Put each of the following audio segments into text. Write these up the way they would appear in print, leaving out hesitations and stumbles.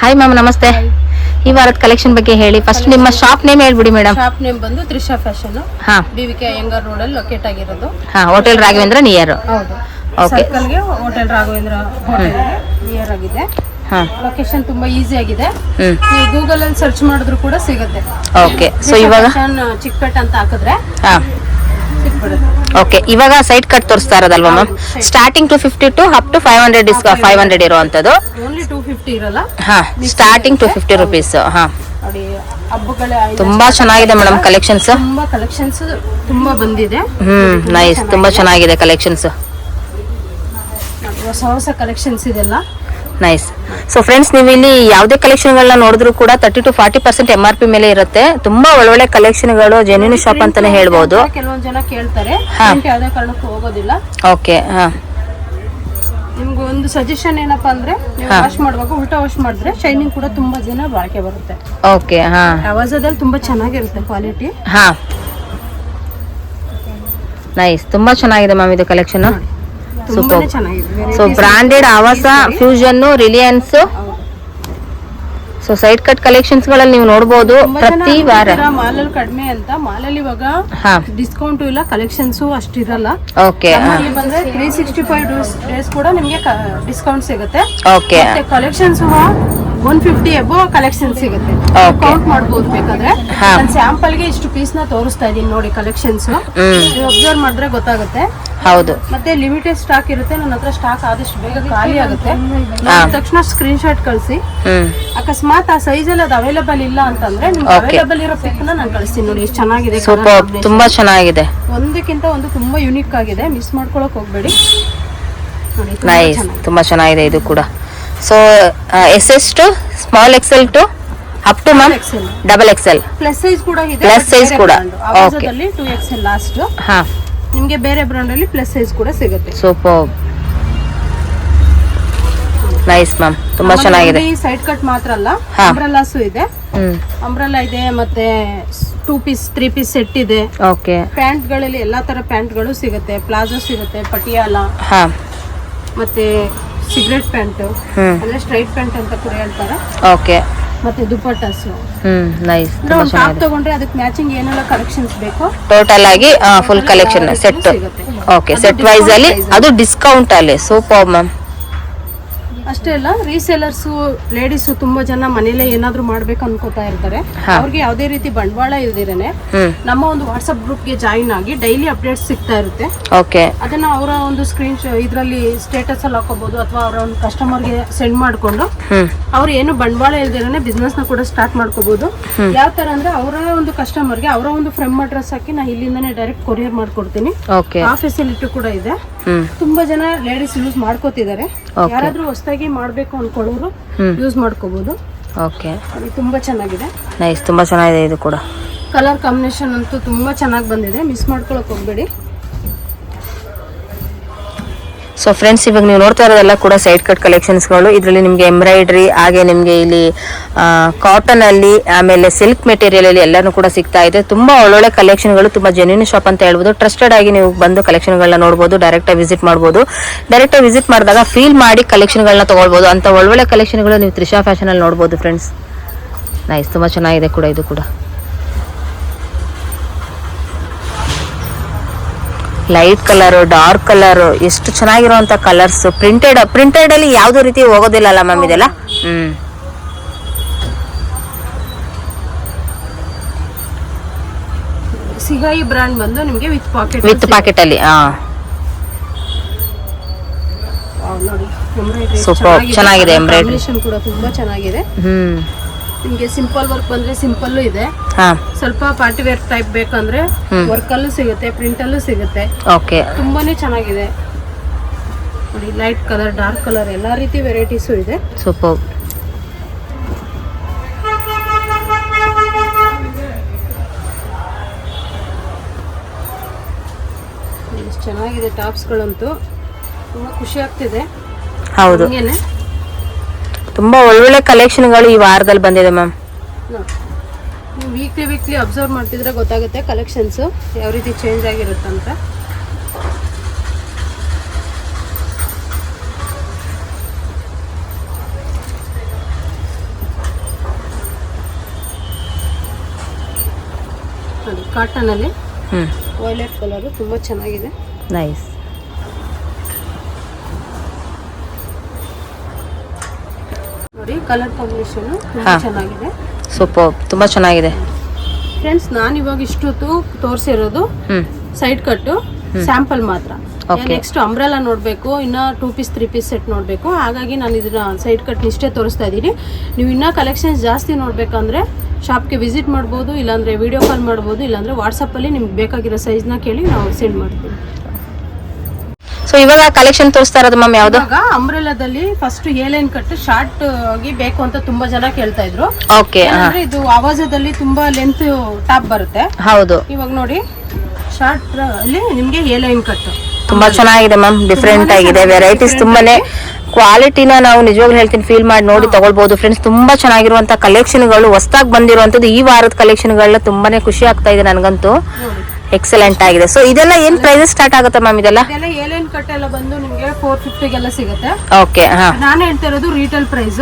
Hi ma'am, ನಮಸ್ತೆ. ಈ ವಾರದ ಕಲೆಕ್ಷನ್ ಬಗ್ಗೆ ಹೇಳಿ. ಫಸ್ಟ್ ನಿಮ್ಮ ಶಾಪ್ ನೇಮ್ ಹೇಳ್ಬಿಡಿ ಮೇಡಮ್. ಶಾಪ್ ನೇಮ್ ಬಂದು ತ್ರಿಷಾ ಫ್ಯಾಷನ್. ಹಾ, ಬಿವಿಕೆ ಅಯ್ಯಂಗಾರ್ ರೋಡ್ ಅಲ್ಲಿ ಲೊಕೇಟ್ ಆಗಿರೋದು. ಹಾ, ಹೋಟೆಲ್ ರಾಘವೇಂದ್ರ ನಿಯರ್. ಹೌದು, ಓಕೆ. ಸರ್ಕಲ್ ಗೆ ಹೋಟೆಲ್ ರಾಘವೇಂದ್ರ ಹೋಟೆಲ್ ನಿಯರ್ ಆಗಿದೆ. ಹಾ, ಲೊಕೇಶನ್ ತುಂಬಾ ಈಸಿ ಆಗಿದೆ. ಹ್ಮ್, ನೀವು ಗೂಗಲ್ ಅಲ್ಲಿ ಸರ್ಚ್ ಮಾಡಿದ್ರು ಕೂಡ ಸಿಗುತ್ತೆ. ಓಕೆ. ಸೊ ಇವಾಗ ಚಿಕ್ಕಪೇಟೆ ಅಂತ ಹಾಕಿದ್ರೆ ಹಾ, ಸಿಕ್ಬಿಡುತ್ತೆ. ಓಕೆ. ಇವಾಗ ಸೈಡ್ ಕಟ್ ತೋರಿಸ್ತಾ ಇರೋದಲ್ವಾ ma'am? Starting 250 to up to 500 ಇರುವಂತದ್ದು. ಓನ್ಲಿ 250 ಇರಲ್ಲ. ಹಾ, ಸ್ಟಾರ್ಟಿಂಗ್ 250 ರುಪೀಸ್. ಹಾ, ನೋಡಿ, ಹಬ್ಬಗಳೇ ತುಂಬಾ ಚೆನ್ನಾಗಿದೆ ಮೇಡಮ್ ಕಲೆಕ್ಷನ್ಸ್. ತುಂಬಾ ಕಲೆಕ್ಷನ್ಸ್ ತುಂಬಾ ಬಂದಿದೆ. ನೈಸ್, ತುಂಬಾ ಚೆನ್ನಾಗಿದೆ ಕಲೆಕ್ಷನ್ಸ್. ಹೊಸ ಹೊಸ ಕಲೆಕ್ಷನ್ಸ್ ಇದೆಲ್ಲ. ನೈಸ್. ಸೊ ಫ್ರೆಂಡ್ಸ್, ನೀವು ಇಲ್ಲಿ ಯಾವುದೇ ಕಲೆಕ್ಷನ್ಗಳನ್ನ ನೋಡಿದ್ರು ಕೂಡ 30 to 40% MRP ಮೇಲೆ ಇರುತ್ತೆ. ತುಂಬಾ ಒಳ್ಳೊಳ್ಳೆ ಕಲೆಕ್ಷನ್ಗಳು, ಜೆನ್ಯೂನ್ ಶಾಪ್ ಅಂತಾನೆ ಹೇಳ್ಬೋದು. ಕೆಲವೊಂದ್ ಜನ ಕೇಳ್ತಾರೆ, ಯಾವುದೇ ಕಾರಣಕ್ಕೂ ಹೋಗೋದಿಲ್ಲ. ಓಕೆ. ಹಾ, ನಿಮ್ಗೆ ಒಂದು ಸಜೆಷನ್ ಏನಪ್ಪಾ ಅಂದ್ರೆ, ನೀವು ವಾಶ್ ಮಾಡುವಾಗ ಉಲ್ಟಾ ವಾಶ್ ಮಾಡಿದ್ರೆ ಶೈನಿಂಗ್ ಕೂಡ ತುಂಬಾ ಜನ ಬಾಳಿಕೆ ಬರುತ್ತೆ. ಓಕೆ. ಹಾ, ಆವಾಜದಲ್ಲಿ ತುಂಬಾ ಚೆನ್ನಾಗಿರುತ್ತೆ ಕ್ವಾಲಿಟಿ. ಹಾ, ನೈಸ್. ತುಂಬಾ ಚೆನ್ನಾಗಿದೆ ಮ್ಯಾಮ್ ಇದು ಕಲೆಕ್ಷನ್. ತುಂಬಾನೇ ಚೆನ್ನಾಗಿದೆ. ಸೊ ಬ್ರಾಂಡೆಡ್ ಆವಾಸ, fusion, Reliance. So side cut collections ಗಳಲ್ಲಿ ನೀವು ನೋಡಬಹುದು ಪ್ರತಿ ವಾರ. ಮಾಲಲ್ಲಿ ಕಡಿಮೆ ಅಂತ, ಮಾಲಲ್ಲಿ ಇವಾಗ ಡಿಸ್ಕೌಂಟ್ ಇಲ್ಲ, ಕಲೆಕ್ಷನ್ಸ್ ಅಷ್ಟಿರಲ್ಲ. ಓಕೆ. ಬಂದ್ರೆ 365 ಡೇಸ್ ಕೂಡ ನಿಮ್ಗೆ ಡಿಸ್ಕೌಂಟ್ ಸಿಗುತ್ತೆ. ಓಕೆ. ಕಲೆಕ್ಷನ್ಸ್ 150 ಎಬೋ ಕಲೆಕ್ಷನ್ ಸಿಗುತ್ತೆ. ಕೌಂಟ್ ಮಾಡಬಹುದು ಬೇಕಾದ್ರೆ. ನಾನು ಸ್ಯಾಂಪಲ್ ಗೆ ಇಷ್ಟು ಪೀಸ್ ನ ತೋರಿಸ್ತಾ ಇದೀನಿ ನೋಡಿ. ಕಲೆಕ್ಷನ್ಸ್ ನೀವು ಅಬ್ಸರ್ವ್ ಮಾಡಿದ್ರೆ ಗೊತ್ತಾಗುತ್ತೆ. ಹೌದು. ಮತ್ತೆ ಲಿಮಿಟೆಡ್ ಸ್ಟಾಕ್ ಇರುತ್ತೆ. ನನ್ನ ಹತ್ರ ಸ್ಟಾಕ್ ಆದಷ್ಟು ಬೇಗ ಖಾಲಿ ಆಗುತ್ತೆ. ತಕ್ಷಣ ಸ್ಕ್ರೀನ್ ಶಾಟ್ ಕಳಿಸಿ. ಅಕಸ್ಮಾತ್ ಆ ಸೈಜ್ ಅಲ್ಲಿ ಅದು ಅವೈಲೇಬಲ್ ಇಲ್ಲ ಅಂತಂದ್ರೆ ನಿಮ್ಗೆ ಅವೈಲೇಬಲ್ ಇರೋ ಪಿಕ್ ನಾನು ಕಳಿಸ್ತೀನಿ. ನೋಡಿ ಎಷ್ಟು ಚೆನ್ನಾಗಿದೆ. ತುಂಬಾ ಚೆನ್ನಾಗಿದೆ. ಒಂದಕ್ಕಿಂತ ಒಂದು ತುಂಬಾ ಯುನಿಕ್ ಆಗಿದೆ. ಮಿಸ್ ಮಾಡ್ಕೊಳಕ್ ಹೋಗ್ಬೇಡಿ. ನೈಸ್, ತುಂಬಾ ಚೆನ್ನಾಗಿದೆ ಇದು ಕೂಡ. So SS to small XL to up to ma'am double XL. Plus size ಕೂಡ ಇದೆ. ಪ್ಲಸ್ ಸೈಜ್ ಕೂಡ. ಓಕೆ. 2XL last. ಹಾ, ನಿಮ್ಗೆ ಬೇರೆ ಬ್ರಾಂಡ್ ಅಲ್ಲಿ ಪ್ಲಸ್ ಸೈಜ್ ಕೂಡ ಸಿಗುತ್ತೆ. ಸೂಪರ್. ನೈಸ್ ಮ್ಯಾಮ್, ತುಂಬಾ ಚೆನ್ನಾಗಿದೆ. ಈ ಸೈಡ್ ಕಟ್ ಮಾತ್ರ ಅಲ್ಲ, ಅಂಬ್ರೆಲಾಸು ಇದೆ. ಅಂಬ್ರೆಲಾ ಇದೆ, ಮತ್ತೆ 2 ಪೀಸ್ 3 ಪೀಸ್ ಸೆಟ್ ಇದೆ. ಓಕೆ. ಪ್ಯಾಂಟ್ ಗಳಲ್ಲಿ ಎಲ್ಲಾ ತರ ಪ್ಯಾಂಟ್ ಗಳು ಸಿಗುತ್ತೆ. ಪ್ಲಾಜೋ ಸಿಗುತ್ತೆ, ಪಟಿಯಾಲ, ಮತ್ತೆ ಸಿಗರೆಟ್ ಪ್ಯಾಂಟ್ ಅಂದ್ರೆ ಸ್ಟ್ರೈಟ್ ಪ್ಯಾಂಟ್ ಅಂತ ಕೂಡ ಹೇಳ್ತಾರೆ. ಓಕೆ. ಮತ್ತೆ ದುಪಟ್ಟಾಸ್. ನೈಸ್. ಟಾಪ್ ತಗೊಂಡ್ರೆ ಅದಕ್ಕೆ ಮ್ಯಾಚಿಂಗ್ ಏನೆಲ್ಲ ಕಲೆಕ್ಷನ್ಸ್ ಬೇಕು ಟೋಟಲ್ ಆಗಿ full collection set. Okay, set wise ಅಲ್ಲಿ ಅದು ಡಿಸ್ಕೌಂಟ್ ಅಲ್ಲಿ. Super ma'am. ಅಷ್ಟೇ ಅಲ್ಲ, ರೀಸೇಲರ್ಸ್ ಲೇಡೀಸ್ ತುಂಬಾ ಜನ ಮನೇಲೆ ಏನಾದ್ರು ಮಾಡ್ಬೇಕು ಅನ್ಕೋತಾ ಇರ್ತಾರೆ. ಅವ್ರಿಗೆ ಯಾವ್ದೇ ರೀತಿ ಬಂಡವಾಳ ಇಲ್ದಿರೇನೆ ನಮ್ಮ ಒಂದು ವಾಟ್ಸ್ಆಪ್ ಗ್ರೂಪ್ ಗೆ ಜಾಯಿನ್ ಆಗಿ ಡೈಲಿ ಅಪ್ಡೇಟ್ಸ್ ಸಿಗ್ತಾ ಇರುತ್ತೆ. ಓಕೆ. ಅದನ್ನ ಅವರ ಒಂದು ಸ್ಕ್ರೀನ್ ಇದ್ರಲ್ಲಿ ಸ್ಟೇಟಸ್ ಅಲ್ಲಿ ಹಾಕೋಬಹುದು, ಅಥವಾ ಅವರ ಒಂದು ಕಸ್ಟಮರ್ ಗೆ ಸೆಂಡ್ ಮಾಡ್ಕೊಂಡು ಅವ್ರು ಏನು ಬಂಡವಾಳ ಇಲ್ದಿರೇನೆ ಬಿಸ್ನೆಸ್ ನ ಕೂಡ ಸ್ಟಾರ್ಟ್ ಮಾಡ್ಕೋಬಹುದು. ಯಾವ ತರ ಅಂದ್ರೆ ಅವರ ಒಂದು ಕಸ್ಟಮರ್ ಗೆ ಅವರ ಒಂದು ಫ್ರಮ್ ಅಡ್ರೆಸ್ ಹಾಕಿ ನಾ ಇಲ್ಲಿಂದಾನೆ ಡೈರೆಕ್ಟ್ ಕೊರಿಯರ್ ಮಾಡ್ಕೊಡ್ತೀನಿ. ಆ ಫೆಸಿಲಿಟಿ ಕೂಡ ಇದೆ. ತುಂಬಾ ಜನ ಲೇಡೀಸ್ ಯೂಸ್ ಮಾಡ್ಕೋತಿದ್ದಾರೆ. ಯಾರಾದ್ರೂ ಹೊಸದಾಗಿ ಮಾಡ್ಬೇಕು ಅನ್ಕೊಳ್ಳೋರು ಯೂಸ್ ಮಾಡ್ಕೋಬಹುದು. ಓಕೆ. ತುಂಬಾ ಚೆನ್ನಾಗಿದೆ. ನೈಸ್, ತುಂಬಾ ಚೆನ್ನಾಗಿದೆ ಇದು ಕೂಡ. ಕಲರ್ ಕಾಂಬಿನೇಷನ್ ಅಂತೂ ತುಂಬಾ ಚೆನ್ನಾಗಿ ಬಂದಿದೆ. ಮಿಸ್ ಮಾಡ್ಕೊಳಕ್ ಹೋಗ್ಬೇಡಿ. ಸೊ ಫ್ರೆಂಡ್ಸ್, ಇವಾಗ ನೀವು ನೋಡ್ತಾ ಇರೋದೆಲ್ಲ ಕೂಡ ಸೈಡ್ ಕಟ್ ಕಲೆಕ್ಷನ್ಸ್ಗಳು. ಇದರಲ್ಲಿ ನಿಮಗೆ ಎಂಬ್ರಾಯ್ಡ್ರಿ, ಹಾಗೆ ನಿಮಗೆ ಇಲ್ಲಿ ಕಾಟನ್ ಅಲ್ಲಿ, ಆಮೇಲೆ ಸಿಲ್ಕ್ ಮೆಟೀರಿಯಲ್ ಅಲ್ಲಿ ಎಲ್ಲಾನು ಕೂಡ ಸಿಗ್ತಾ ಇದೆ. ತುಂಬಾ ಒಳ್ಳೊಳ್ಳೆ ಕಲೆಕ್ಷನ್ಗಳು, ತುಂಬಾ ಜೆನ್ಯೂನ್ ಶಾಪ್ ಅಂತ ಹೇಳ್ಬೋದು. ಟ್ರಸ್ಟೆಡ್ ಆಗಿ ನೀವು ಬಂದು ಕಲೆಕ್ಷನ್ಗಳನ್ನ ನೋಡ್ಬೋದು. ಡೈರೆಕ್ಟ್ ಆಗಿ ವಿಸಿಟ್ ಮಾಡ್ಬೋದು. ಡೈರೆಕ್ಟ್ ಆಗಿ ವಿಸಿಟ್ ಮಾಡಿದಾಗ ಫೀಲ್ ಮಾಡಿ ಕಲೆಕ್ಷನ್ಗಳನ್ನ ತಗೊಳ್ಬೋದು. ಅಂತ ಒಳ್ಳೊಳ್ಳೆ ಕಲೆಕ್ಷನ್ಗಳು ನೀವು ತ್ರಿಷಾ ಫ್ಯಾಷನ್ ಅಲ್ಲಿ ನೋಡ್ಬೋದು ಫ್ರೆಂಡ್ಸ್. ನೈಸ್, ತುಂಬಾ ಚೆನ್ನಾಗಿದೆ ಕೂಡ ಇದು ಕೂಡ. ಲೈಟ್ ಕಲರ್, ಡಾರ್ಕ್ ಕಲರ್, ಎಷ್ಟು ಚೆನ್ನಾಗಿರುವಂತ ಕಲರ್ಸ್. ಪ್ರಿಂಟೆಡ್ ಅಲ್ಲಿ ಯಾವ್ದು ರೀತಿ ಹೋಗೋದಿಲ್ಲ ಅಲ್ಲ ಮ್ಯಾಮ್ ಇದೆಲ್ಲ. ಸಿಗಾಯಿ ಬ್ರಾಂಡ್ ಬಂದು ನಿಮಗೆ ವಿತ್ ಪಾಕೆಟ್ ಅಲ್ಲಿ. ನೋಡಿ, ಸೂಪರ್ ಚೆನ್ನಾಗಿದೆ. ಎಂಬ್ರಾಯ್ಡ್ರಿ ಕೂಡ ತುಂಬಾ ಚೆನ್ನಾಗಿದೆ. ನಿಮ್ಗೆ ಸಿಂಪಲ್ ವರ್ಕ್ ಬಂದ್ರೆ ಸಿಂಪಲ್ ಇದೆ. ಸ್ವಲ್ಪ ಪಾರ್ಟಿ ವೇರ್ ಟೈಪ್ ಬೇಕಂದ್ರೆ ವರ್ಕ್ ಅಲ್ಲೂ ಸಿಗುತ್ತೆ, ಪ್ರಿಂಟ್ ಅಲ್ಲೂ ಸಿಗುತ್ತೆ. ಓಕೆ. ತುಂಬಾನೇ ಚೆನ್ನಾಗಿದೆ ನೋಡಿ. ಲೈಟ್ ಕಲರ್, ಡಾರ್ಕ್ ಕಲರ್, ಎಲ್ಲಾ ರೀತಿ ವೆರೈಟೀಸ್ ಇದೆ. ಸೂಪರ್. ಚೆನ್ನಾಗಿದೆ. ಟಾಪ್ಸ್ ಗಳಂತೂ ತುಂಬಾ ಖುಷಿ ಆಗ್ತಿದೆ. ಹೌದು, ತುಂಬಾ ಒಳ್ಳೊಳ್ಳೆ ಕಲೆಕ್ಷನ್ಗಳು ಈ ವಾರದಲ್ಲಿ ಬಂದಿದೆ ಮ್ಯಾಮ್. ವೀಕ್ಲಿ ಅಬ್ಸರ್ವ್ ಮಾಡ್ತಿದ್ರೆ ಗೊತ್ತಾಗುತ್ತೆ ಕಲೆಕ್ಷನ್ಸ್ ಯಾವ ರೀತಿ ಚೇಂಜ್ ಆಗಿರುತ್ತಂತ. ನೋಡಿ ಕಾಟನ್ ಅಲ್ಲಿ ಹ್ಮ್ ವೈಲೆಟ್ ಕಲರ್ ತುಂಬಾ ಚೆನ್ನಾಗಿದೆ. ನೈಸ್. ನೋಡಿ ಕಲರ್ ಕಾಂಬಿನೇಷನ್ ತುಂಬಾ ಚೆನ್ನಾಗಿದೆ. ಸೂಪರ್, ತುಂಬಾ ಚೆನ್ನಾಗಿದೆ ಫ್ರೆಂಡ್ಸ್. ನಾನು ಇವಾಗ ಇಷ್ಟೊತ್ತು ತೋರಿಸಿರೋದು ಸೈಡ್ ಕಟ್ ಸ್ಯಾಂಪಲ್ ಮಾತ್ರ. ನೆಕ್ಸ್ಟ್ ಅಂಬ್ರೆಲಾ ನೋಡಬೇಕು, ಇನ್ನ 2 ಪೀಸ್ 3 ಪೀಸ್ ಸೆಟ್ ನೋಡಬೇಕು. ಹಾಗಾಗಿ ನಾನು ಇದನ್ನ ಸೈಡ್ ಕಟ್ ಇಷ್ಟೇ ತೋರಿಸ್ತಾ ಇದ್ದೀನಿ. ನೀವು ಇನ್ನೂ ಕಲೆಕ್ಷನ್ಸ್ ಜಾಸ್ತಿ ನೋಡಬೇಕಂದ್ರೆ ಶಾಪ್ಗೆ ವಿಸಿಟ್ ಮಾಡ್ಬೋದು, ಇಲ್ಲಾಂದರೆ ವಿಡಿಯೋ ಕಾಲ್ ಮಾಡ್ಬೋದು, ಇಲ್ಲಾಂದರೆ ವಾಟ್ಸಪ್ಪಲ್ಲಿ ನಿಮ್ಗೆ ಬೇಕಾಗಿರೋ ಸೈಜ್ನ ಕೇಳಿ ನಾವು ಸೆಂಡ್ ಮಾಡ್ತೀವಿ. ಸೊ ಇವಾಗ ಕಲೆಕ್ಷನ್ ತೋರಿಸ್ತಾ ಇರೋದು ಮ್ಯಾಮ್ ಯಾವುದು? ಇವಾಗ ಅಂಬ್ರೆಲಾದಲ್ಲಿ first A line cut short ಆಗಿ ಬೇಕು ಅಂತ ತುಂಬಾ ಜನ ಕೇಳ್ತಾ ಇದ್ರು. ಓಕೆ. ಇದು ಆವಾಜದಲ್ಲಿ ತುಂಬಾ ಲೆಂತ್ ಟಾಪ್ ಬರುತ್ತೆ. ಹೌದು. ಇವಾಗ ನೋಡಿ ಶಾರ್ಟ್ ಅಲ್ಲಿ ನಿಮ್ಗೆ ಎ ಲೈನ್ ಕಟ್ ತುಂಬಾ ಚೆನ್ನಾಗಿದೆ ಮ್ಯಾಮ್, ಡಿಫ್ರೆಂಟ್ ಆಗಿದೆ, ವೆರೈಟೀಸ್ ತುಂಬಾನೇ. ಕ್ವಾಲಿಟಿನ ನಾವು ನಿಜವಾಗ್ಲೂ ಹೇಳ್ತೀನಿ, ಫೀಲ್ ಮಾಡಿ ನೋಡಿ ತಗೊಳ್ಬಹುದು ಫ್ರೆಂಡ್ಸ್. ತುಂಬಾ ಚೆನ್ನಾಗಿರುವಂತ ಕಲೆಕ್ಷನ್ಗಳು ಹೊಸದಾಗಿ ಬಂದಿರುವಂತದ್ದು. ಈ ವಾರದ ಕಲೆಕ್ಷನ್ಗಳನ್ನ ತುಂಬಾನೇ ಖುಷಿ ಆಗ್ತಾ ಇದೆ ನನಗಂತೂ. ಎಕ್ಸಲೆಂಟ್ ಆಗಿದೆ. ಸೊ ಇದೆಲ್ಲ ಏನ್ ಪ್ರೈಸಸ್ ಸ್ಟಾರ್ಟ್ ಆಗುತ್ತೆ ಮ್ಯಾಮ್? ಇದೆಲ್ಲ ಎ ಲೈನ್ ಕಟ್ ಎಲ್ಲ ಬಂದು ನಿಮ್ಗೆ 450 ಗೆಲ್ಲ ಸಿಗುತ್ತೆ. ಓಕೆ. ನಾನು ಹೇಳ್ತಾ ಇರೋದು ರೀಟೇಲ್ ಪ್ರೈಸ್.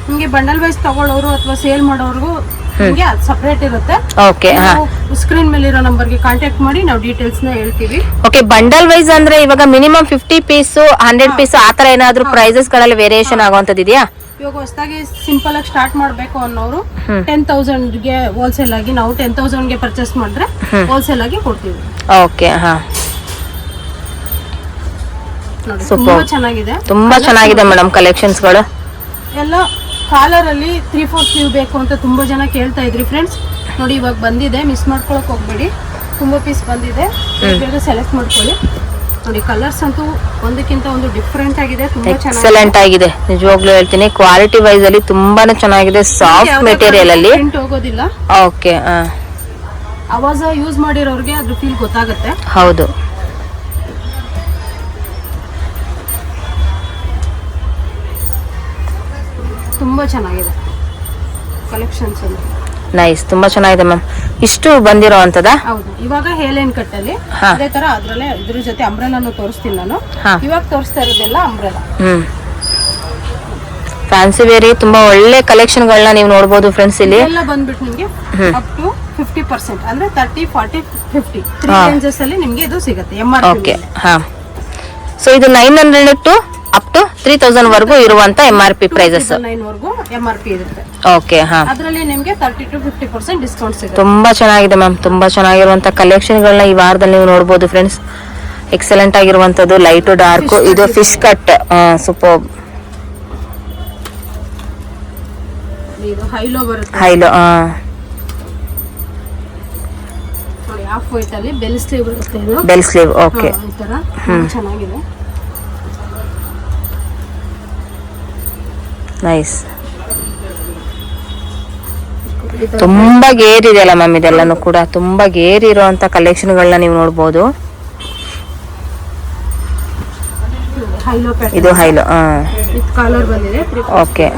ನಿಮ್ಗೆ ಬಂಡಲ್ ವೈಸ್ ತಗೊಳ್ಳೋರು ಅಥವಾ ಸೇಲ್ ಮಾಡೋರ್ಗು ನಿಮ್ಗೆ ಸಪರೇಟ್ ಇರುತ್ತೆ. ಓಕೆ. ಸ್ಕ್ರೀನ್ ಮೇಲೆ ಇರೋ ನಂಬರ್ಗೆ ಕಾಂಟ್ಯಾಕ್ಟ್ ಮಾಡಿ ನಾವು ಡೀಟೇಲ್ಸ್ ನ ಹೇಳ್ತೀವಿ. ಓಕೆ. ಬಂಡಲ್ ವೈಸ್ ಅಂದ್ರೆ ಇವಾಗ ಮಿನಿಮಮ್ 50 ಪೀಸ್ 100 ಪೀಸ್ ಆತರ ಏನಾದ್ರು ಪ್ರೈಸಸ್ ಗಳಲ್ಲಿ ವೇರಿಯೇಷನ್ ಆಗುವಂತದ್ದು ಇದೆಯಾ? ಇವಾಗ ಹೊಸದಾಗಿ ಸಿಂಪಲ್ ಆಗಿ ಸ್ಟಾರ್ಟ್ ಮಾಡಬೇಕು ಅನ್ನೋರು 10,000ಗೆ ಹೋಲ್ಸೇಲ್ ಆಗಿ ನಾವು 10,000ಗೆ ಪರ್ಚೇಸ್ ಮಾಡಿದ್ರೆ ಹೋಲ್ಸೇಲ್ ಆಗಿ ಕೊಡ್ತೀವಿ. ಓಕೆ. ತುಂಬಾ ಚೆನ್ನಾಗಿದೆ, ತುಂಬಾ ಚೆನ್ನಾಗಿದೆ ಮೇಡಮ್ ಕಲೆಕ್ಷನ್ಸ್ ಗಳು ಎಲ್ಲ. ಕಾಲರ್ ಅಲ್ಲಿ 3/4 ಸ್ಲೀವ್ ಬೇಕು ಅಂತ ತುಂಬಾ ಜನ ಕೇಳ್ತಾ ಇದ್ರಿ ಫ್ರೆಂಡ್ಸ್. ನೋಡಿ ಇವಾಗ ಬಂದಿದೆ, ಮಿಸ್ ಮಾಡ್ಕೊಳಕ್ ಹೋಗ್ಬೇಡಿ. ತುಂಬಾ ಪೀಸ್ ಬಂದಿದೆ, ಬೇಗ ಸೆಲೆಕ್ಟ್ ಮಾಡ್ಕೊಳ್ಳಿ. ನೋಡಿ ಕಲರ್ಸ್ ಅಂತೂ ಒಂದಕ್ಕಿಂತ ಒಂದು ಡಿಫ್ರೆಂಟ್ ಆಗಿದೆ, ತುಂಬಾ ಎಕ್ಸಲೆಂಟ್ ಆಗಿದೆ. ನಿಜವಾಗ್ಲೂ ಹೇಳ್ತೀನಿ, ಕ್ವಾಲಿಟಿ ವೈಸ್ ಅಲ್ಲಿ ತುಂಬಾನೇ ಚೆನ್ನಾಗಿದೆ. ಸಾಫ್ಟ್ ಮೆಟೀರಿಯಲ್ ಅಲ್ಲಿ ಪ್ರಿಂಟ್ ಹೋಗೋದಿಲ್ಲ. ಓಕೆ. ಅವಾಜ ಯೂಸ್ ಮಾಡಿರೋರ್ಗೆ ಅದ್ರ ಫೀಲ್ ಗೊತ್ತಾಗುತ್ತೆ. ಹೌದು. ತುಂಬಾ ಚೆನ್ನಾಗಿದೆ ಕಲೆಕ್ಷನ್ಸ್ ಅಲ್ಲಿ. ನೈಸ್, ತುಂಬಾ ಚೆನ್ನಾಗಿದೆ ಮ್ಯಾಮ್. ಇಷ್ಟು ಬಂದಿರೋ ಅಂತದ? ಹೌದು. ಇವಾಗ ಹೇಲೈನ್ ಕಟ್ ಅಲ್ಲಿ ಅದೇ ತರ ಅದ್ರಲ್ಲೇ ಇದ್ರ ಜೊತೆ ಅಂಬ್ರೆಲಾನು ತೋರಿಸ್ತೀನಿ ನಾನು. ಇವಾಗ ತೋರಿಸ್ತಾ ಇರೋದೆಲ್ಲ ಅಂಬ್ರೆಲಾ. ಫ್ಯಾನ್ಸಿ ವೇರಿ ತುಂಬಾ ಒಳ್ಳೆ ಕಲೆಕ್ಷನ್ ಗಳನ್ನ ನೀವು ನೋಡಬಹುದು ಫ್ರೆಂಡ್ಸ್. ಇಲ್ಲಿ ಎಲ್ಲ ಬಂದ್ಬಿಟ್ಟು ನಿಮ್ಗೆ ಅಪ್ ಟು 50% ಅಂದ್ರೆ 30, 40, 50 3 ರೇಂಜಸ್ ಅಲ್ಲಿ ನಿಮ್ಗೆ ಇದು ಸಿಗುತ್ತೆ MRP. ಓಕೆ. ಸೊ ಇದು 900 ಟು ಅಪ್ ಟು 3000 ವರೆಗೂ ಇರುವಂತ MRP ಪ್ರೈಸಸ್. 9 ವರೆಗೂ MRP ಇರುತ್ತೆ. ಓಕೆ. ಅದರಲ್ಲಿ ನಿಮ್ಗೆ 30 to 50% ಡಿಸ್ಕೌಂಟ್ ಸಿಗುತ್ತೆ. ತುಂಬಾ ಚೆನ್ನಾಗಿದೆ ಮ್ಯಾಮ್, ತುಂಬಾ ಚೆನ್ನಾಗಿರುವಂತ ಕಲೆಕ್ಷನ್ ಗಳನ್ನ ಈ ವಾರದಲ್ಲಿ ನೀವು ನೋಡಬಹುದು ಫ್ರೆಂಡ್ಸ್. ಎಕ್ಸಲೆಂಟ್ ಆಗಿರುವಂತದ್ದು ಲೈಟ್ ಡಾರ್ಕ್. ಇದು ಫಿಶ್ ಕಟ್. ಸೂಪರ್. ಇದು ಹೈಲೋ ಬರುತ್ತೆ. ಹೈಲೋ. ನೋಡಿ ಹಾಫ್ ವೈಟ್ ಅಲ್ಲಿ ಬೆಲ್ ಸ್ಲೀವ್ ಬರುತ್ತೆ. ಇದು ಬೆಲ್ ಸ್ಲೀವ್. ಓಕೆ. ಈ ತರ ಚೆನ್ನಾಗಿದೆ. ನೈಸ್. ತುಂಬಾ ಗೇರ್ ಇದೆಯಲ್ಲ ಮ್ಯಾಮ್, ಇದೆಲ್ಲಾನು ಕೂಡ ತುಂಬಾ ಗೇರ್ ಇರುವಂತ ಕಲೆಕ್ಷನ್ ಗಳನ್ನ ನೀವು ನೋಡಬಹುದು. ಇದು ಹೈಲೋ. ಕಲರ್ ಬಂದಿದೆ. ಓಕೆ.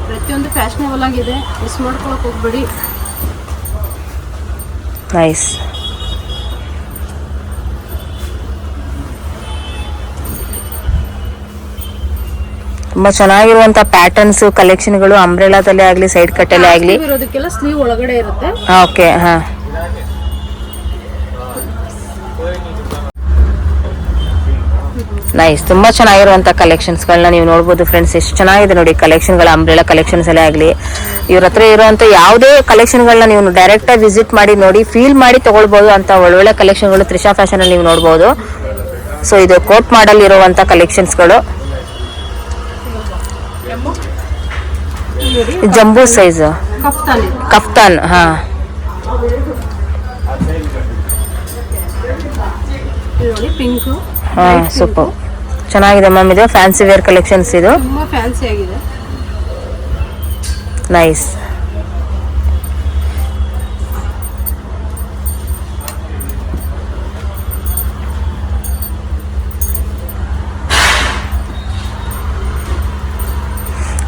ಪ್ರತಿಯೊಂದು ಫ್ಯಾಷನೇಬಲ್ ಆಗಿದೆ, ಮಿಸ್ ಮಾಡ್ಕೊಳಕ್ ಹೋಗ್ಬೇಡಿ. ನೈಸ್. ತುಂಬಾ ಚೆನ್ನಾಗಿರುವಂತ ಪ್ಯಾಟರ್ನ್ಸ್ ಕಲೆಕ್ಷನ್ಗಳು ಅಂಬ್ರೆಲಾದಲ್ಲಿ ಆಗ್ಲಿ ಸೈಡ್ ಕಟ್ಟಲ್ಲೇ ಆಗ್ಲಿ ಇರೋದಕ್ಕೆಲ್ಲ ಸ್ಲೀವ್ ಒಳಗಡೆ ಇರುತ್ತೆ. ಓಕೆ. ನೈಸ್. ತುಂಬಾ ಚೆನ್ನಾಗಿರುವಂತ ಕಲೆಕ್ಷನ್ಸ್ ಗಳನ್ನ ನೀವು ನೋಡಬಹುದು ಫ್ರೆಂಡ್ಸ್. ಎಷ್ಟು ಚೆನ್ನಾಗಿದೆ ನೋಡಿ ಕಲೆಕ್ಷನ್ ಗಳು, ಅಂಬ್ರೆಲಾ ಕಲೆಕ್ಷನ್ಸ್ ಅಲ್ಲೇ ಆಗ್ಲಿ. ಇವ್ರ ಹತ್ರ ಇರುವಂತ ಯಾವುದೇ ಕಲೆಕ್ಷನ್ ಗಳನ್ನ ನೀವು ಡೈರೆಕ್ಟ್ ಆಗಿ ವಿಸಿಟ್ ಮಾಡಿ ನೋಡಿ ಫೀಲ್ ಮಾಡಿ ತಗೊಳ್ಬಹುದು ಅಂತ ಒಳ್ಳೊಳ್ಳೆ ಕಲೆಕ್ಷನ್ ಗಳು ತ್ರಿಷಾ ಫ್ಯಾಷನ್ ಅಲ್ಲಿ ನೀವು ನೋಡಬಹುದು. ಸೊ ಇದು ಕೋಟ್ ಮಾಡಲ್ ಇರುವಂತ ಕಲೆಕ್ಷನ್ಸ್ ಗಳು. ಜಂಬೂ ಸೈಜ್ ಕಫ್ತಾನ್. ಪಿಂಕ್. ಸೂಪರ್ ಚೆನ್ನಾಗಿದೆ ಮ್ಯಾಮ್. ಇದು ಫ್ಯಾನ್ಸಿ ವೇರ್ ಕಲೆಕ್ಷನ್ಸ್. ಇದು ತುಂಬಾ ಫ್ಯಾನ್ಸಿ ಆಗಿದೆ. ನೈಸ್.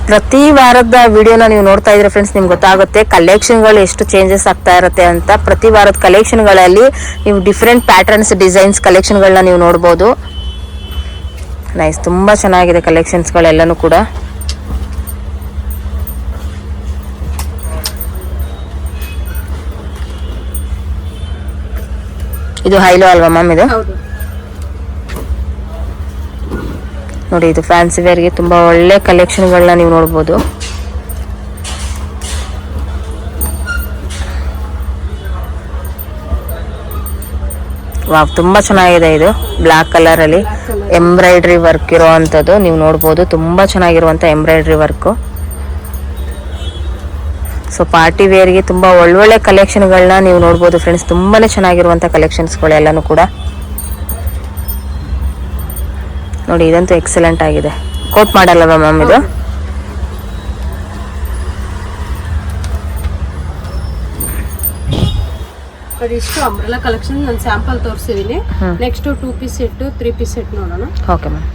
ಪ್ರತಿ ವಾರದ ವಿಡಿಯೋನ ನೀವು ನೋಡ್ತಾ ಇದ್ರೆ ಫ್ರೆಂಡ್ಸ್ ನಿಮ್ಗೆ ಗೊತ್ತಾಗುತ್ತೆ ಕಲೆಕ್ಷನ್ಗಳು ಎಷ್ಟು ಚೇಂಜಸ್ ಆಗ್ತಾ ಇರುತ್ತೆ ಅಂತ. ಪ್ರತಿ ವಾರದ ಕಲೆಕ್ಷನ್ಗಳಲ್ಲಿ ನೀವು ಡಿಫ್ರೆಂಟ್ ಪ್ಯಾಟರ್ನ್ಸ್ ಡಿಸೈನ್ಸ್ ಕಲೆಕ್ಷನ್ಗಳನ್ನ ನೀವು ನೋಡ್ಬೋದು. ನೈಸ್. ತುಂಬಾ ಚೆನ್ನಾಗಿದೆ ಕಲೆಕ್ಷನ್ಸ್ಗಳೆಲ್ಲನೂ ಕೂಡ. ಇದು ಹೈಲೋ ಅಲ್ವಾ ಮ್ಯಾಮ್ ಇದು? ಹೌದು. ನೋಡಿ ಇದು ಫ್ಯಾನ್ಸಿ ವೇರ್ಗೆ ತುಂಬಾ ಒಳ್ಳೆ ಕಲೆಕ್ಷನ್ಗಳನ್ನ ನೀವು ನೋಡ್ಬೋದು. ವಾವ್, ತುಂಬಾ ಚೆನ್ನಾಗಿದೆ. ಇದು ಬ್ಲಾಕ್ ಕಲರ್ ಅಲ್ಲಿ ಎಂಬ್ರಾಯ್ಡ್ರಿ ವರ್ಕ್ ಇರುವಂತದ್ದು ನೀವು ನೋಡ್ಬೋದು. ತುಂಬಾ ಚೆನ್ನಾಗಿರುವಂತ ಎಂಬ್ರಾಯ್ಡ್ರಿ ವರ್ಕ್. ಸೊ ಪಾರ್ಟಿ ವೇರ್ಗೆ ತುಂಬಾ ಒಳ್ಳೊಳ್ಳೆ ಕಲೆಕ್ಷನ್ಗಳನ್ನ ನೀವು ನೋಡ್ಬೋದು ಫ್ರೆಂಡ್ಸ್. ತುಂಬಾನೇ ಚೆನ್ನಾಗಿರುವಂತ ಕಲೆಕ್ಷನ್ಸ್ಗಳು ಎಲ್ಲಾನು ಕೂಡ ನೋಡಿ. ಇದಂತೂ ಎಕ್ಸಲೆಂಟ್ ಆಗಿದೆ. ಕೋಟ್ ಮಾಡಲ್ಲವಾ ಮ್ಯಾಮ್ ಇದು? ಇಷ್ಟು ಅಂಬ್ರೆಲಾ ಕಲೆಕ್ಷನ್ ನಾನು ಸ್ಯಾಂಪಲ್ ತೋರಿಸಿದೀನಿ. Next 2 piece set 3 piece set ನೋಡೋಣ. Okay ma'am.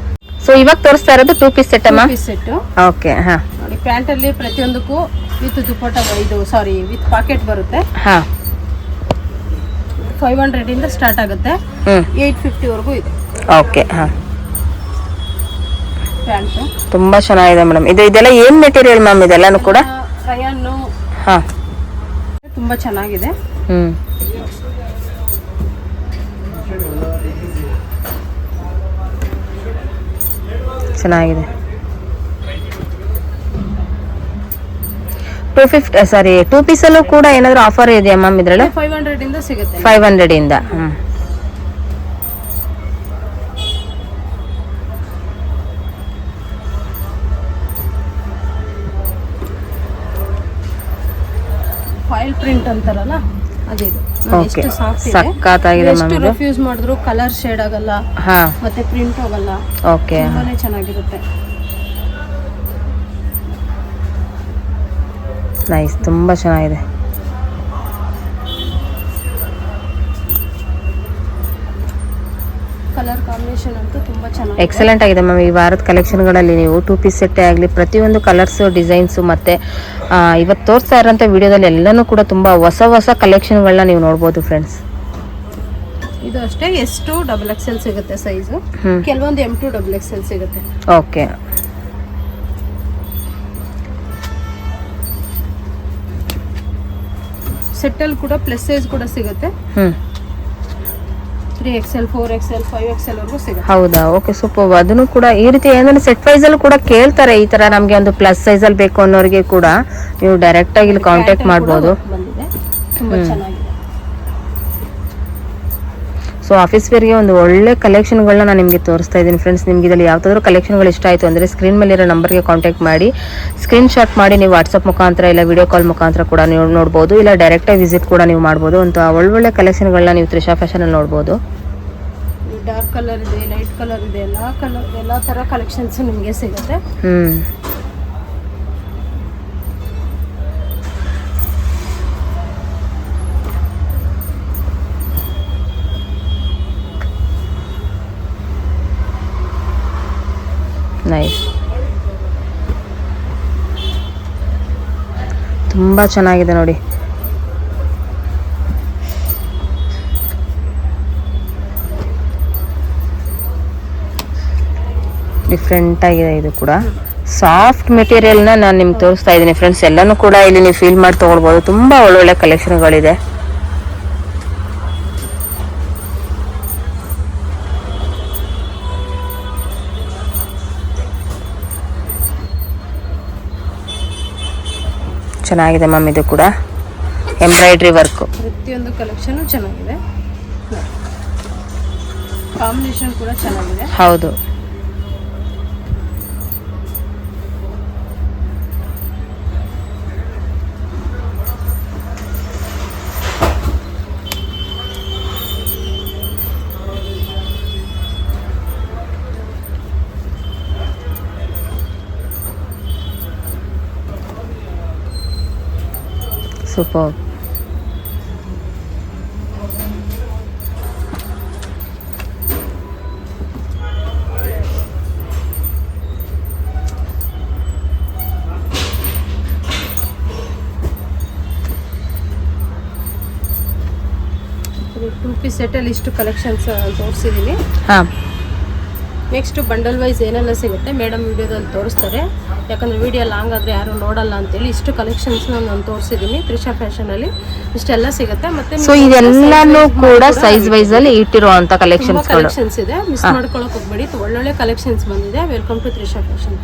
ಸೊ ಇವಾಗ ತೋರಿಸ್ತಾ ಇರೋದು 2 ಪೀಸ್ ಸೆಟ್ ಅಮ್ಮ? 2 ಪೀಸ್ ಸೆಟ್. ಓಕೆ. ಹಾ ನೋಡಿ, ಪ್ಯಾಂಟ್ ಅಲ್ಲಿ ಪ್ರತಿಯೊಂದಕ್ಕೂ ವಿತ್ ದುಪಟ್ಟ, ಇದು ಸಾರಿ ವಿತ್ ಪಾಕೆಟ್ ಬರುತ್ತೆ. ಹಾ 500 ಇಂದ ಸ್ಟಾರ್ಟ್ ಆಗುತ್ತೆ. 850 ವರೆಗೂ ಇದೆ. ಓಕೆ. ಹಾ ಪ್ಯಾಂಟ್ ತುಂಬಾ ಚೆನ್ನಾಗಿದೆ ಮೇಡಮ್. ಇದೆಲ್ಲ ಏನ್ ಮೆಟೀರಿಯಲ್ ಮ್ಯಾಮ್ ಇದೆಲ್ಲಾನು ಕೂಡ? ರಯಾನ್. ಹಾ ತುಂಬಾ ಚೆನ್ನಾಗಿದೆ. ಚೆನ್ನಾಗಿದೆ. 2 ಪೀಸ್ ಅಲ್ಲೂ ಕೂಡ ಏನಾದ್ರು ಆಫರ್ ಇದೆಯಾ ಮ್ಯಾಮ್ ಇದ್ರಲ್ಲಿ? 500 ಇಂದ ಸಿಗುತ್ತೆ. 500 ಇಂದ. ಫಾಯಿಲ್ ಪ್ರಿಂಟ್ ಅಂತಾರಲ್ಲ ಅದಿದು. ಓಕೆ, ಎಷ್ಟು ಸಾಫ್ಟ್ ಇದೆ, ಸಕ್ಕತ್ತಾಗಿದೆ ಮ್ಯಾಮ್. ಎಷ್ಟು ಇದು ರಫ್ ಯೂಸ್ ಮಾಡಿದ್ರು ಕಲರ್ ಶೇಡ್ ಆಗಲ್ಲ. ಹಾ ಮತ್ತೆ ಪ್ರಿಂಟ್ ಹೋಗಲ್ಲ. ಓಕೆ. ತುಂಬಾನೇ ಚೆನ್ನಾಗಿರುತ್ತೆ. ನೈಸ್, ತುಂಬಾ ಚೆನ್ನಾಗಿದೆ. ಕಲರ್ ಕಾಂಬಿನೇಷನ್ ಅಂತೂ ತುಂಬಾ ಚೆನ್ನಾಗಿದೆ. ಎಕ್ಸಲೆಂಟ್ ಆಗಿದೆ ಮ್ಯಾಮ್. ಈ ವಾರದ ಕಲೆಕ್ಷನ್ಗಳಲ್ಲಿ ನೀವು 2 ಪೀಸ್ ಸೆಟ್ ಆಗಲಿ ಪ್ರತಿಯೊಂದು ಕಲರ್ಸ್ ಡಿಸೈನ್ಸು ಮತ್ತೆ ಇವತ್ತು ತೋರಿಸ್ತಾ ಇರೋಂಥ ವಿಡಿಯೋದಲ್ಲಿ ಎಲ್ಲನೂ ಕೂಡ ತುಂಬಾ ಹೊಸ ಹೊಸ ಕಲೆಕ್ಷನ್ಗಳನ್ನ ನೀವು ನೋಡ್ಬೋದು ಫ್ರೆಂಡ್ಸ್. ಇದು ಅಷ್ಟೇ S2 XXL ಸಿಗುತ್ತೆ ಸೈಜು. ಕೆಲವೊಂದು M2 XXL ಸಿಗುತ್ತೆ. ಓಕೆ. ಸೆಟ್ ಅಲ್ಲಿ ಕೂಡ ಪ್ಲಸ್ ಸೈಜ್ ಕೂಡ ಸಿಗುತ್ತೆ. 3XL 4XL 5XL ವರೆಗೂ ಸಿಗುತ್ತೆ. ಹೌದಾ? Okay, super. ಅದನ್ನು ಕೂಡ ಈ ರೀತಿ ಏನಂದ್ರೆ ಸೆಟ್ ವೈಸ್ ಅಲ್ಲಿ ಕೂಡ ಕೇಳ್ತಾರೆ. ಈ ತರ ನಮ್ಗೆ ಒಂದು ಪ್ಲಸ್ ಸೈಜ್ ಅಲ್ಲಿ ಬೇಕು ಅನ್ನೋರಿಗೆ ಕೂಡ ನೀವು ಡೈರೆಕ್ಟ್ ಆಗಿ ಇಲ್ಲಿ ಕಾಂಟ್ಯಾಕ್ಟ್ ಮಾಡ್ಬೋದು. ಬಂದಿದೆ, ತುಂಬಾ ಚೆನ್ನಾಗಿದೆ. ಸೊ ಆಫೀಸ್ ವೇರ್ಗೆ ಒಂದು ಒಳ್ಳೆ ಕಲೆಕ್ಷನ್ಗಳನ್ನ ನಾನು ನಿಮಗೆ ತೋರಿಸ್ತಾ ಇದ್ದೀನಿ ಫ್ರೆಂಡ್ಸ್. ನಿಮ್ಗೆ ಇದರಲ್ಲಿ ಯಾವ್ದಾದ್ರು ಕಲೆಕ್ಷನ್ಗಳು ಇಷ್ಟ ಆಯಿತು ಅಂದರೆ ಸ್ಕ್ರೀನ್ ಮೇಲಿರೋ ನಂಬರ್ಗೆ ಕಾಂಟ್ಯಾಕ್ಟ್ ಮಾಡಿ ಸ್ಕ್ರೀನ್ ಶಾಟ್ ಮಾಡಿ ನೀವು ವಾಟ್ಸಪ್ ಮುಖಾಂತರ ಇಲ್ಲ ವಿಡಿಯೋ ಕಾಲ್ ಮುಖಾಂತರ ಕೂಡ ನೀವು ನೋಡ್ಬೋದು. ಇಲ್ಲ ಡೈರೆಕ್ಟಾಗಿ ವಿಸಿಟ್ ಕೂಡ ನೀವು ಮಾಡ್ಬೋದು. ಅಂತ ಒಳ್ಳೊಳ್ಳೆ ಕಲೆಕ್ಷನ್ಗಳನ್ನ ನೀವು ತ್ರಿಷಾ ಫ್ಯಾಷನಲ್ಲಿ ನೋಡ್ಬೋದು. ಡಾರ್ಕ್ ಕಲರ್ ಇದೆ, ಲೈಟ್ ಕಲರ್ ಇದೆ, ಎಲ್ಲ ಥರ ಕಲೆಕ್ಷನ್ಸ್ ನಿಮಗೆ ಸಿಗುತ್ತೆ. ನೈಸ್, ತುಂಬ ಚೆನ್ನಾಗಿದೆ ನೋಡಿ. ಡಿಫ್ರೆಂಟ್ ಆಗಿದೆ. ಇದು ಕೂಡ ಸಾಫ್ಟ್ ಮೆಟೀರಿಯಲ್ನ ನಾನು ನಿಮ್ಗೆ ತೋರಿಸ್ತಾ ಇದ್ದೀನಿ ಫ್ರೆಂಡ್ಸ್. ಎಲ್ಲನೂ ಕೂಡ ಇಲ್ಲಿ ನೀವು ಫೀಲ್ ಮಾಡಿ ತೊಗೊಳ್ಬೋದು. ತುಂಬ ಒಳ್ಳೊಳ್ಳೆ ಕಲೆಕ್ಷನ್ಗಳಿದೆ. ಚೆನ್ನಾಗಿದೆ ಮ್ಯಾಮ್. ಇದು ಕೂಡ ಎಂಬ್ರಾಯ್ಡ್ರಿ ವರ್ಕ್. ಪ್ರತಿಯೊಂದು ಕಲೆಕ್ಷನ್ ಚೆನ್ನಾಗಿದೆ. ಕಾಂಬಿನೇಷನ್ ಕೂಡ ಚೆನ್ನಾಗಿದೆ. ಹೌದು. ಸೂಪರ್. ಟೂ ಪೀಸ್ ಸೆಟ್ ಅಲ್ಲಿ ಇಷ್ಟು ಕಲೆಕ್ಷನ್ಸ್ ತೋರಿಸಿದೀನಿ. ಹಾಂ, ನೆಕ್ಸ್ಟ್ ಬಂಡಲ್ ವೈಸ್ ಏನೆಲ್ಲ ಸಿಗುತ್ತೆ ಮೇಡಮ್ ವಿಡಿಯೋದಲ್ಲಿ ತೋರಿಸ್ತಾರೆ. ಯಾಕಂದರೆ ವಿಡಿಯೋ ಲಾಂಗ್ ಆದರೆ ಯಾರು ನೋಡಲ್ಲ ಅಂತೇಳಿ ಇಷ್ಟು ಕಲೆಕ್ಷನ್ಸ್ನ ನಾನು ತೋರಿಸಿದ್ದೀನಿ. ತ್ರಿಷಾ ಫ್ಯಾಷನಲ್ಲಿ ಇಷ್ಟೆಲ್ಲ ಸಿಗುತ್ತೆ. ಮತ್ತೆ ಸೊ ಇದೆಲ್ಲಾನು ಕೂಡ ಸೈಜ್ ವೈಸ್ ಅಲ್ಲಿ ಇಟ್ಟಿರುವಂತ ಕಲೆಕ್ಷನ್ಸ್ ಕಲೆಕ್ಷನ್ಸ್ ಇದೆ, ಮಿಸ್ ಮಾಡ್ಕೊಳಕ್ ಹೋಗ್ಬೇಡಿ. ಒಳ್ಳೊಳ್ಳೆ ಕಲೆಕ್ಷನ್ಸ್ ಬಂದಿದೆ. Welcome to Trisha fashion.